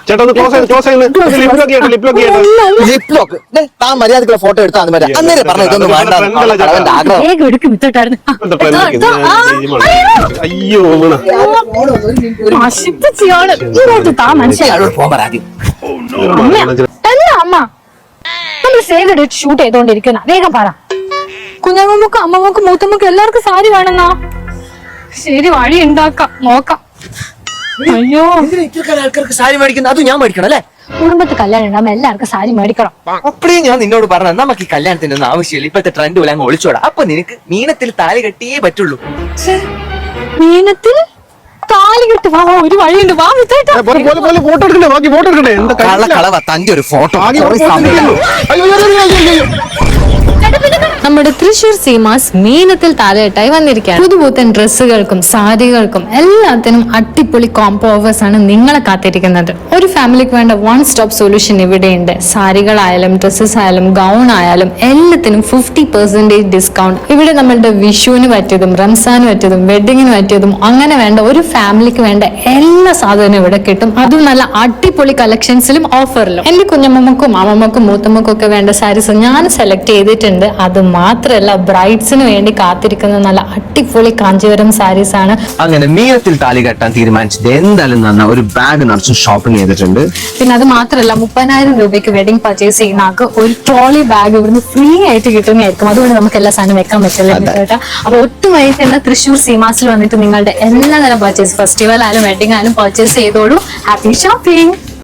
ചേട്ടാ ലിപ്ലോക്ക് താൻ മര്യാദക്കുള്ള ഫോട്ടോ എടുത്താൽ അന്നേരം പറഞ്ഞു ഇതൊന്നും വേണ്ട ആഗ്രഹം. അയ്യോ അമ്മ നമ്മൾ സേവ് ചെയ്തിട്ട് ഷൂട്ട് ചെയ്തോണ്ടിരിക്കുന്ന വേഗം പറ. കുഞ്ഞമ്മക്കും അമ്മമ്മക്കും മൂത്തമ്മക്കും എല്ലാവർക്കും സാരി വേണമെന്നാ. ശരി, വഴി ഉണ്ടാക്കാം, നോക്കാം. അയ്യോ, ആൾക്കാർക്ക് സാരി മേടിക്കുന്നത് അത് ഞാൻ മേടിക്കണം അല്ലേ? കുടുംബത്തിൽ കല്യാണം ഉണ്ടാകുമ്പോ എല്ലാവർക്കും സാരി മേടിക്കണം. അപ്പഴേ ഞാൻ നിന്നോട് പറഞ്ഞ നമുക്ക് ഈ കല്യാണത്തിന്റെ ഒന്നും ആവശ്യമില്ല, ഇപ്പോഴത്തെ ട്രെൻഡ് പോലെ അങ്ങ് ഒളിച്ചോടാ. അപ്പൊ നിനക്ക് മീനത്തിൽ താലി കെട്ടിയേ പറ്റുള്ളൂ. മീനത്തിൽ താലി കെട്ട് വാ, ഒരു വഴിയുണ്ട്, വാ. ഫോട്ടോ എടുക്കണ്ടേ? ബാക്കി ഫോട്ടോ എടുക്കണ്ടേ? കളവ തന്റെ ഒരു ഫോട്ടോ. നമ്മുടെ തൃശ്ശൂർ സീമാസ് മീനത്തിൽ താലകെട്ടായി വന്നിരിക്കുകയാണ്. പുതുപുത്തൻ ഡ്രസ്സുകൾക്കും സാരികൾക്കും എല്ലാത്തിനും അടിപൊളി കോംബോ ഓഫേഴ്സ് ആണ് നിങ്ങളെ കാത്തിരിക്കുന്നത്. ഒരു ഫാമിലിക്ക് വേണ്ട വൺ സ്റ്റോപ്പ് സൊല്യൂഷൻ ഇവിടെയുണ്ട്. സാരികളായാലും ഡ്രസ്സസ് ആയാലും ഗൗൺ ആയാലും എല്ലാത്തിനും 50% ഡിസ്കൗണ്ട്. ഇവിടെ നമ്മളുടെ വിഷുവിന് പറ്റിയതും റംസാന് പറ്റിയതും വെഡിങ്ങിന് പറ്റിയതും അങ്ങനെ വേണ്ട ഒരു ഫാമിലിക്ക് വേണ്ട എല്ലാ സാധനവും ഇവിടെ കിട്ടും. അതും നല്ല അടിപൊളി കളക്ഷൻസിലും ഓഫറിലും. എന്റെ കുഞ്ഞമ്മക്കും അമ്മമ്മക്കും മൂത്തമ്മക്കും ഒക്കെ വേണ്ട സാരീസ് ഞാൻ സെലക്ട് ചെയ്തിട്ടുണ്ട്. അത് മാത്രല്ല ബ്രൈഡ്സിന് വേണ്ടി കാത്തിരിക്കുന്ന നല്ല അടിപൊളി കാഞ്ചീപുരം സാരീസ് ആണ്. അങ്ങനെ മീനത്തിൽ താലി കെട്ടാൻ തീരുമാനിച്ചത് എന്തായാലും നന്ന ഒരു ബാഗ് നിറച്ച് ഷോപ്പിംഗ് ചെയ്തിട്ടുണ്ട്. പിന്നെ അത് മാത്രല്ല 30,000 രൂപയ്ക്ക് വെഡിങ് പർച്ചേസ് ചെയ്യുന്ന ആൾക്ക് ഒരു ട്രോളി ബാഗ് ഇവിടുന്ന് ഫ്രീ ആയിട്ട് കിട്ടുന്നതായിരിക്കും. അതുകൊണ്ട് നമുക്ക് എല്ലാ സാധനം വെക്കാൻ പറ്റില്ല കേട്ടോ. അപ്പൊ ഒട്ടുമായിട്ട് തന്നെ തൃശ്ശൂർ സീമാസിൽ വന്നിട്ട് നിങ്ങളുടെ എല്ലാ തരം പർച്ചേസ്, ഫെസ്റ്റിവൽ ആയാലും വെഡിങ് ആയാലും പർച്ചേസ് ചെയ്തോളൂ. Happy shopping.